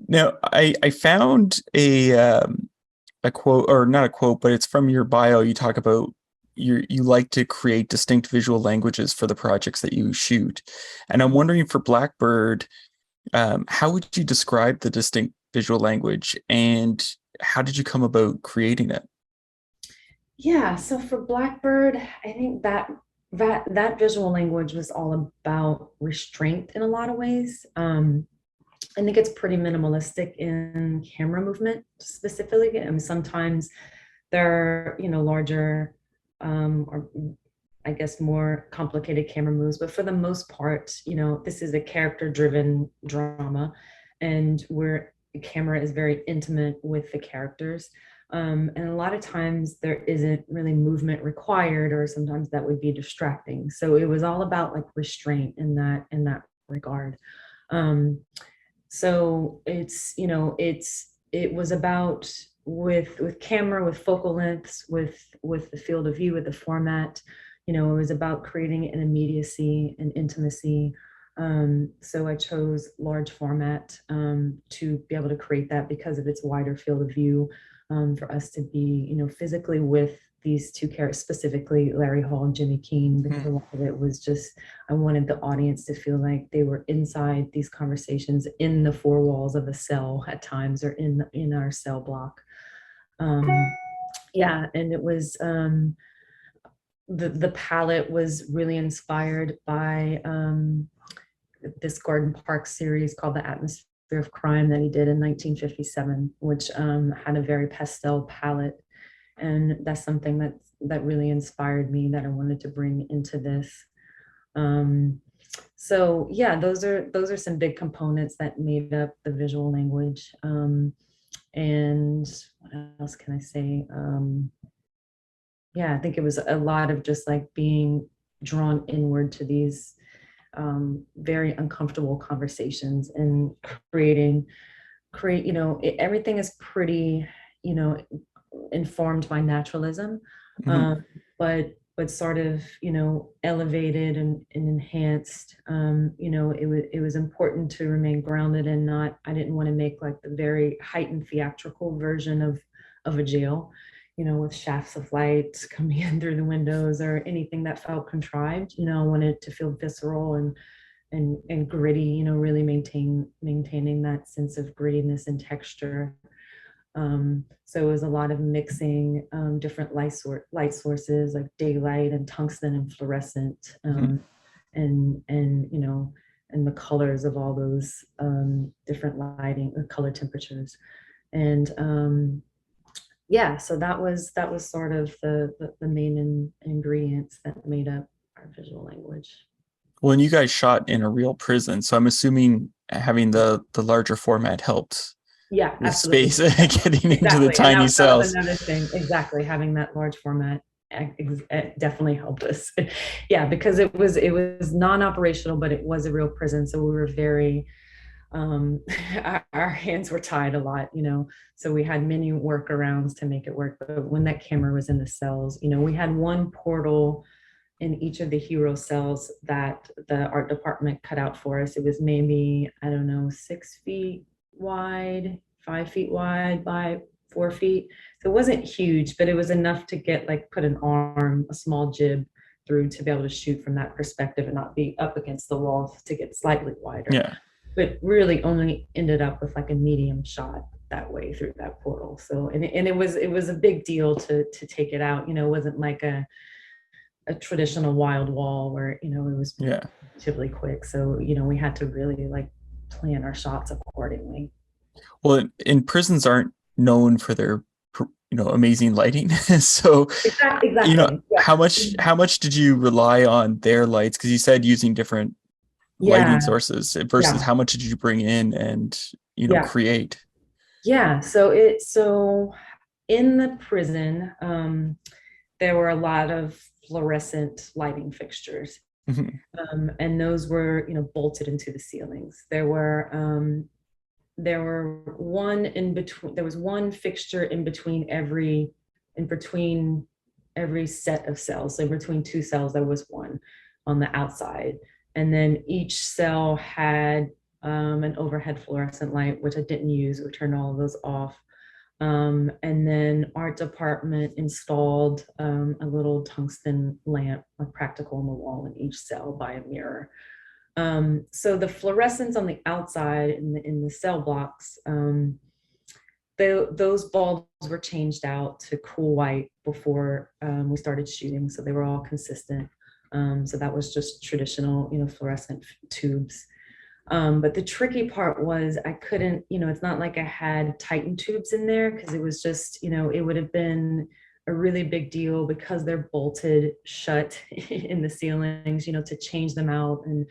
Now, I found a quote, or not a quote, but it's from your bio. You talk about you like to create distinct visual languages for the projects that you shoot, and I'm wondering for Blackbird, how would you describe the distinct visual language, and how did you come about creating it? Yeah, so for Blackbird, I think that visual language was all about restraint in a lot of ways. I think it's pretty minimalistic in camera movement specifically. I mean, sometimes there are, larger or I guess more complicated camera moves, but for the most part, this is a character-driven drama, and where the camera is very intimate with the characters. And a lot of times there isn't really movement required, or sometimes that would be distracting. So it was all about like restraint in that regard. Um, so it was about with camera, with focal lengths, with the field of view, with the format. It was about creating an immediacy and intimacy. So I chose large format to be able to create that because of its wider field of view, for us to be, physically with these two characters, specifically Larry Hall and Jimmy Keene, because a Hmm. lot of it was just, I wanted the audience to feel like they were inside these conversations in the four walls of a cell at times, or in our cell block. Um, yeah, and it was the palette was really inspired by this Gordon Parks series called The Atmosphere of Crime that he did in 1957, which had a very pastel palette. And that's something that really inspired me, that I wanted to bring into this. Um, so yeah, those are some big components that made up the visual language. And what else can I say? Yeah, I think it was a lot of just like being drawn inward to these very uncomfortable conversations, and everything is pretty, you know, informed by naturalism, Hmm. but sort of, elevated and enhanced. It was important to remain grounded, and not, I didn't want to make like the very heightened theatrical version of a jail, with shafts of light coming in through the windows, or anything that felt contrived. I wanted to feel visceral and gritty, really maintaining that sense of grittiness and texture. So it was a lot of mixing different light sources like daylight and tungsten and fluorescent, Hmm. and the colors of all those different lighting, color temperatures. And yeah, so that was sort of the main ingredients that made up our visual language. Well, and you guys shot in a real prison, so I'm assuming having the larger format helped Yeah, with absolutely. space, Yeah, getting into the exactly. And tiny that was cells. another thing. Exactly. Having that large format definitely helped us. Yeah, because it was non-operational, but it was a real prison. So we were very, our hands were tied a lot, so we had many workarounds to make it work. But when that camera was in the cells, we had one portal in each of the hero cells that the art department cut out for us. It was maybe, I don't know, 6 feet wide, 5 feet wide by 4 feet. So it wasn't huge, but it was enough to get like put an arm, a small jib through, to be able to shoot from that perspective and not be up against the walls, to get slightly wider. Yeah. But really only ended up with like a medium shot that way through that portal. So and it was a big deal to take it out. It wasn't like a traditional wild wall where, it was Yeah. relatively quick. So, we had to really like plan our shots accordingly. Well, and prisons aren't known for their, amazing lighting. So, Exactly. Exactly. Yeah. how much did you rely on their lights? Because you said using different lighting Yeah. sources versus Yeah. how much did you bring in and, Yeah. create? Yeah. So in the prison, there were a lot of fluorescent lighting fixtures. Mhm. And those were, bolted into the ceilings. There were one in between, there was one fixture in between every set of cells. So between two cells there was one on the outside, and then each cell had an overhead fluorescent light, which I didn't use. We turned all of those off. And then art department installed a little tungsten lamp, a practical on the wall in each cell by a mirror. So the fluorescents on the outside in the cell blocks, those bulbs were changed out to cool white before we started shooting, so they were all consistent. So that was just traditional, fluorescent tubes. But the tricky part was I couldn't, it's not like I had Titan tubes in there because it was just, it would have been a really big deal because they're bolted shut in the ceilings, to change them out and,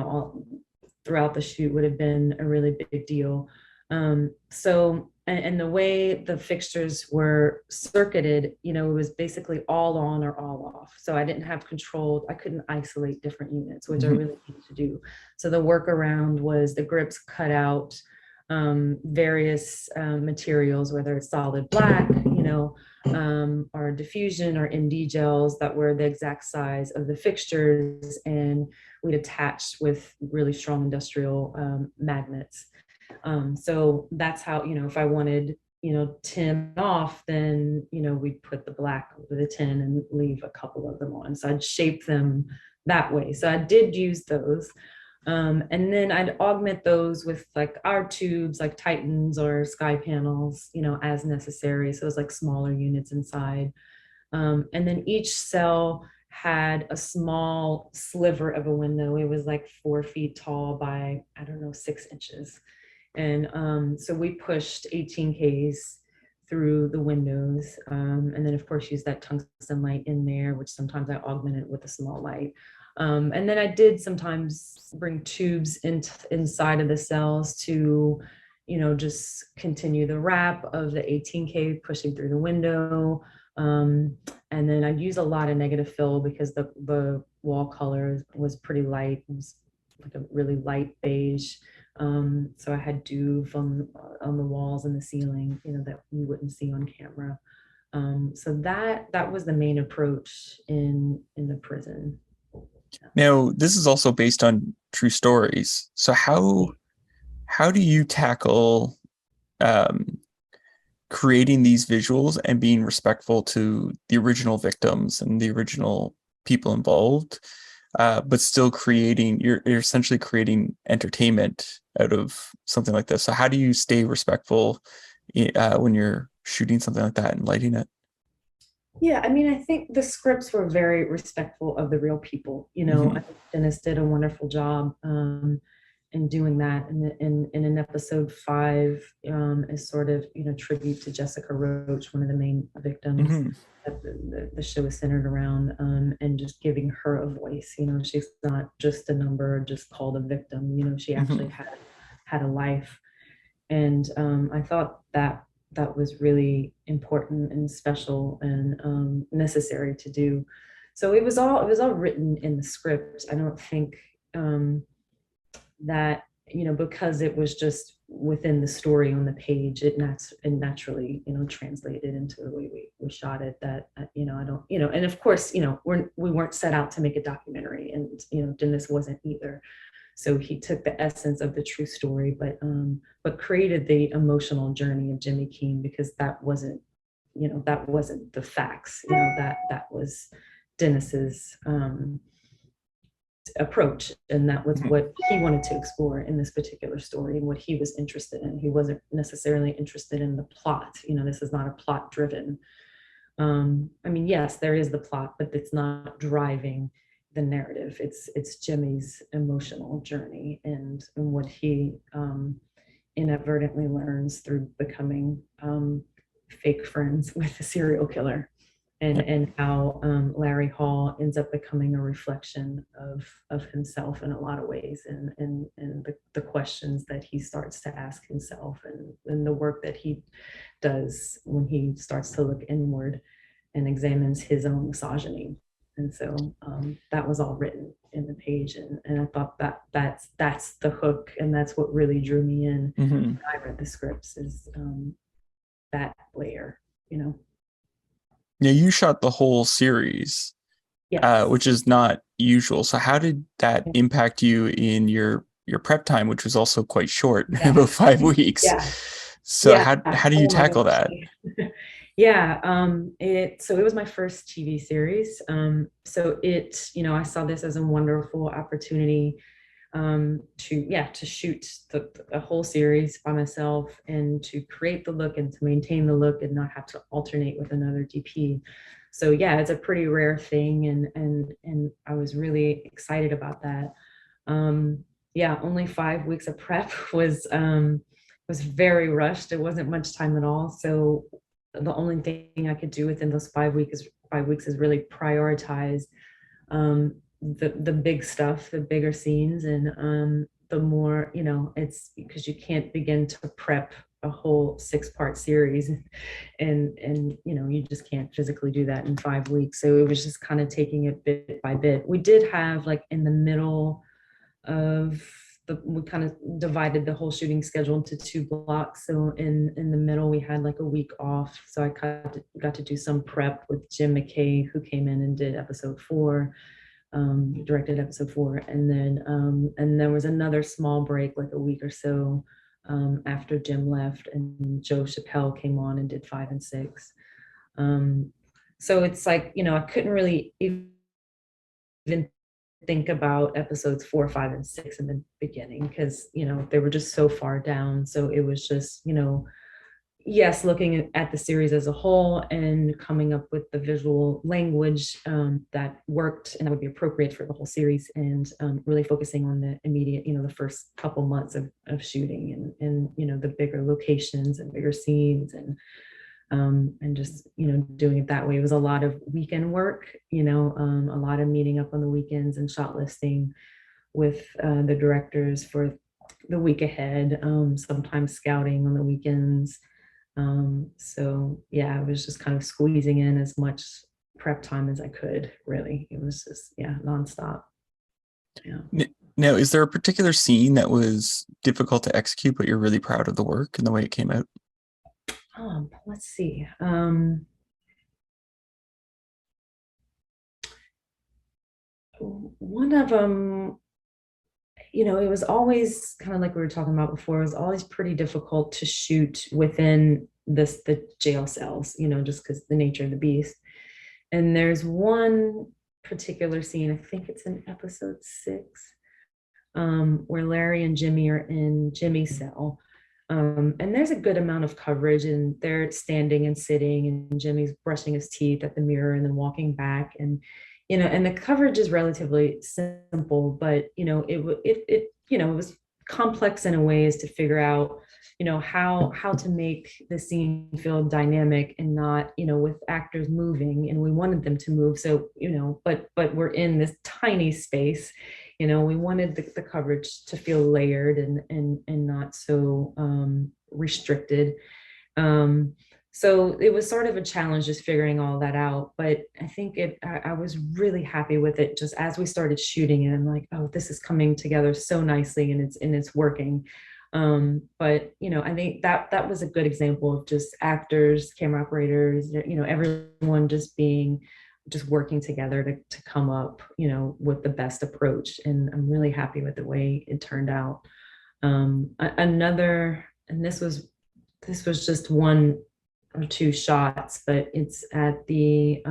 all throughout the shoot would have been a really big deal. And the way the fixtures were circuited, it was basically all on or all off. So I didn't have control. I couldn't isolate different units, which I really needed to do. So the workaround was the grips cut out various materials, whether it's solid black, or diffusion or ND gels that were the exact size of the fixtures. And we'd attach with really strong industrial magnets. So that's how, if I wanted, tin off, then, we'd put the black over the tin and leave a couple of them on. So I'd shape them that way. So I did use those. And then I'd augment those with like our tubes, like Titans or Sky panels, as necessary. So it was like smaller units inside. And then each cell had a small sliver of a window. It was like 4 feet tall by, I don't know, 6 inches. And so we pushed 18Ks through the windows. And then of course use that tungsten light in there, which sometimes I augmented with a small light. And then I did sometimes bring tubes inside of the cells to, just continue the wrap of the 18K pushing through the window. And then I'd use a lot of negative fill because the wall color was pretty light. It was like a really light beige. So I had dew from on the walls and the ceiling, that you wouldn't see on camera. So that was the main approach in the prison. Now, this is also based on true stories. So how do you tackle creating these visuals and being respectful to the original victims and the original people involved, but still you're essentially creating entertainment out of something like this. So how do you stay respectful when you're shooting something like that and lighting it? Yeah, I mean, I think the scripts were very respectful of the real people. I think Dennis did a wonderful job in doing that. And in episode 5 is sort of, tribute to Jessica Roach, one of the main victims that the show is centered around, and just giving her a voice. She's not just a number, just called a victim. She actually had a life. And I thought that was really important and special and necessary to do. So it was all written in the script. I don't think that, because it was just within the story on the page, it naturally, translated into the way we shot it. That, I don't, and of course, we weren't set out to make a documentary, and, Dennis wasn't either. So he took the essence of the true story, but created the emotional journey of Jimmy King, because that wasn't the facts. That was Dennis's approach, and that was what he wanted to explore in this particular story and what he was interested in. He wasn't necessarily interested in the plot. This is not a plot driven. I mean, yes, there is the plot, but it's not driving the narrative. It's Jimmy's emotional journey and what he inadvertently learns through becoming fake friends with a serial killer, and how Larry Hall ends up becoming a reflection of himself in a lot of ways, and the questions that he starts to ask himself, and the work that he does when he starts to look inward and examines his own misogyny. And so that was all written in the page, and I thought that's the hook, and that's what really drew me in when I read the scripts, is that layer. Yeah, you shot the whole series, Yes. which is not usual. So how did that impact you in your your prep time, which was also quite short, Yeah. about 5 weeks. Yeah. So Yeah. how do you Oh my tackle gosh. that? Yeah. So it was my first TV series. So I saw this as a wonderful opportunity to shoot a whole series by myself and to create the look and to maintain the look and not have to alternate with another DP. So yeah, it's a pretty rare thing, and I was really excited about that. Yeah, only 5 weeks of prep was very rushed. It wasn't much time at all. So the only thing I could do within those 5 weeks is really prioritize the big stuff, the bigger scenes, and the more, it's because you can't begin to prep a whole 6-part series, and you just can't physically do that in 5 weeks. So it was just kind of taking it bit by bit. We did have, like, in the middle of we kind of divided the whole shooting schedule into 2 blocks. So in the middle, we had like a week off. So I got to do some prep with Jim McKay, who came in and did episode 4, directed episode 4, and there was another small break, like a week or so, after Jim left, and Joe Chappelle came on and did 5 and 6. So it's like, I couldn't really even think about episodes 4, 5, and 6 in the beginning, because they were just so far down. So it was just, yes, looking at the series as a whole and coming up with the visual language that worked and that would be appropriate for the whole series, and really focusing on the immediate, the first couple months of shooting, and the bigger locations and bigger scenes, and just doing it that way. It was a lot of weekend work, a lot of meeting up on the weekends and shot listing with the directors for the week ahead, sometimes scouting on the weekends. So yeah, I was just kind of squeezing in as much prep time as I could, really. It was just, yeah, nonstop. Yeah. Now, is there a particular scene that was difficult to execute, but you're really proud of the work and the way it came out? Let's see. One of them, it was always kind of like we were talking about before, it was always pretty difficult to shoot within the jail cells, just because the nature of the beast. And there's one particular scene, I think it's in episode 6, where Larry and Jimmy are in Jimmy's cell. And there's a good amount of coverage, and they're standing and sitting, and Jimmy's brushing his teeth at the mirror and then walking back. And the coverage is relatively simple, but it was complex in a way, is to figure out, how to make the scene feel dynamic and not, with actors moving, and we wanted them to move. So, but we're in this tiny space. We wanted the coverage to feel layered and not so restricted. So it was sort of a challenge just figuring all that out. But I think I was really happy with it just as we started shooting it. I'm like, oh, this is coming together so nicely, and it's working. But I think that was a good example of just actors, camera operators, everyone just working together to come up, with the best approach. And I'm really happy with the way it turned out. Another, and this was just 1 or 2 shots, but it's at the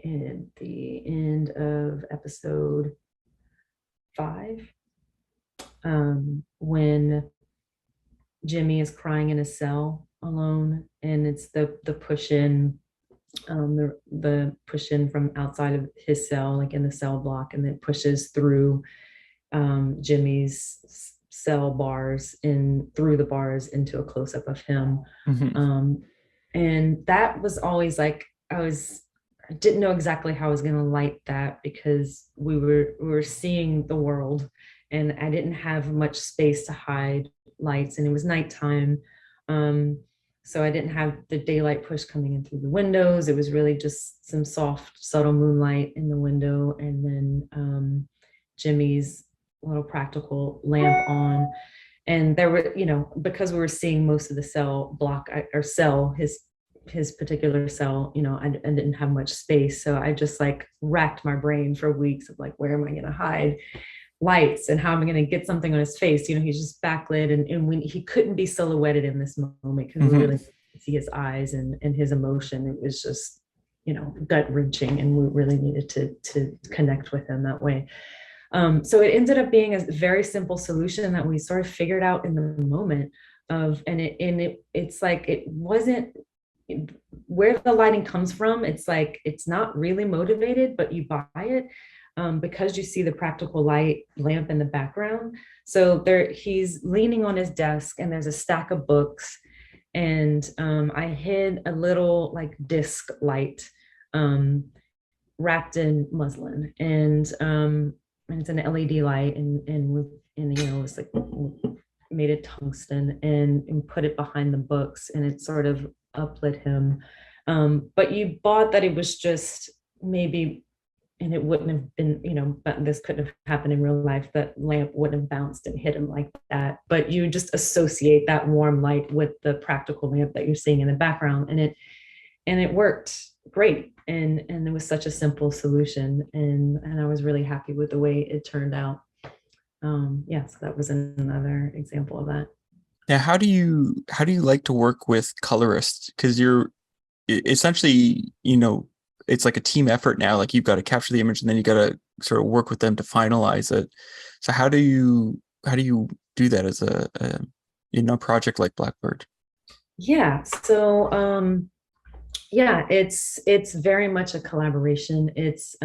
end of episode 5, when Jimmy is crying in a cell alone, and it's the push in, the push in from outside of his cell, like in the cell block, and then pushes through Jimmy's cell bars, through the bars into a close-up of him. Mhm. And that was always like, I didn't know exactly how I was going to light that, because we were seeing the world, and I didn't have much space to hide lights, and it was nighttime. So I didn't have the daylight push coming in through the windows. It was really just some soft, subtle moonlight in the window, and then Jimmy's little practical lamp on. And there were, because we were seeing most of the cell block, or cell, his particular cell, I didn't have much space. So I just like racked my brain for weeks of like, where am I going to hide? lights and how am I going to get something on his face? He's just backlit, and when he couldn't be silhouetted in this moment because we really see his eyes and his emotion. It was just, gut wrenching, and we really needed to connect with him that way. So it ended up being a very simple solution that we sort of figured out in the moment it's like, it wasn't where the lighting comes from. It's like, it's not really motivated, but you buy it because you see the practical light lamp in the background. So he's leaning on his desk and there's a stack of books, and I hid a little like disc light wrapped in muslin, and it's an LED light, and it was like made it tungsten and put it behind the books, and it sort of uplit him. But you bought that it was just maybe, and it wouldn't have been, but this couldn't have happened in real life. That lamp wouldn't have bounced and hit him like that. But you just associate that warm light with the practical lamp that you're seeing in the background, and it worked great. And it was such a simple solution, and I was really happy with the way it turned out. So that was another example of that. Now, how do you like to work with colorists? Because you're essentially, it's like a team effort now. Like, you've got to capture the image and then you got to sort of work with them to finalize it. So how do you do that as a project like Blackbird? Yeah. So it's very much a collaboration. It's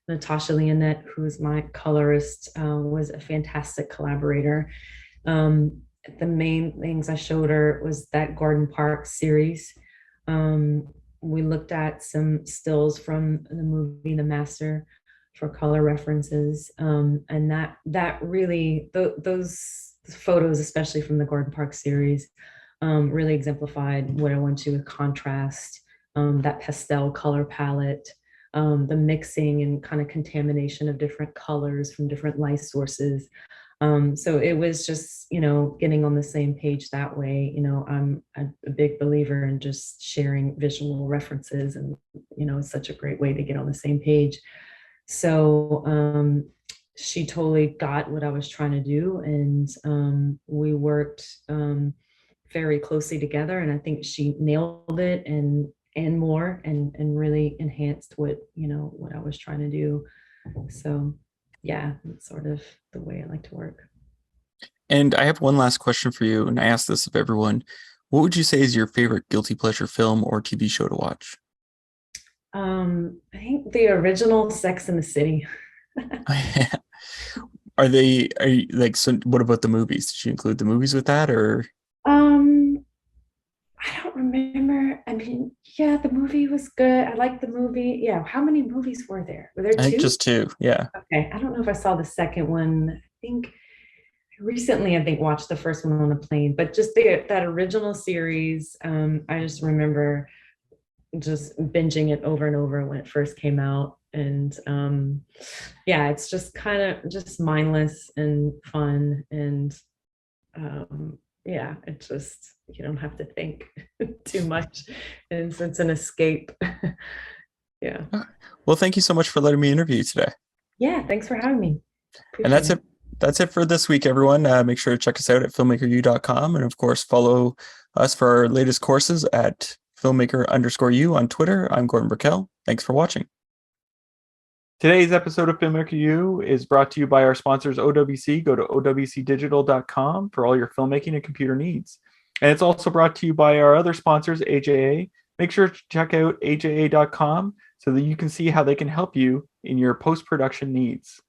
Natasha Leonette, who's my colorist, was a fantastic collaborator. The main things I showed her was that Gordon Park series. We looked at some stills from the movie The Master for color references, and that really, those photos, especially from the Gordon Park series, really exemplified what I want to with contrast, that pastel color palette, the mixing and kind of contamination of different colors from different light sources. So it was just, getting on the same page that way. I'm a big believer in just sharing visual references, and, it's such a great way to get on the same page. So she totally got what I was trying to do, and we worked very closely together, and I think she nailed it and more, and really enhanced what I was trying to do. So yeah, that's sort of the way I like to work. And I have one last question for you, and I ask this of everyone. What would you say is your favorite guilty pleasure film or TV show to watch? I think the original Sex and the City. Are you like, so what about the movies? Did you include the movies with that, or? Um, I don't remember. I mean, yeah, the movie was good. I liked the movie. Yeah, how many movies were there? Were there I think two? just two. Yeah. Okay, I don't know if I saw the second one. I think recently, I think watched the first one on the plane, but just that original series, I just remember just binging it over and over when it first came out. And yeah, it's just kind of just mindless and fun, and yeah, it just, you don't have to think too much, and it's an escape. Yeah. Well, thank you so much for letting me interview you today. Yeah, thanks for having me. And Appreciate it. That's it for this week, everyone. Make sure to check us out at filmmakeru.com, and of course, follow us for our latest courses at filmmaker_u on Twitter. I'm Gordon Burkell. Thanks for watching. Today's episode of Filmmaker U is brought to you by our sponsors, OWC. Go to owcdigital.com for all your filmmaking and computer needs. And it's also brought to you by our other sponsors, AJA. Make sure to check out aja.com so that you can see how they can help you in your post-production needs.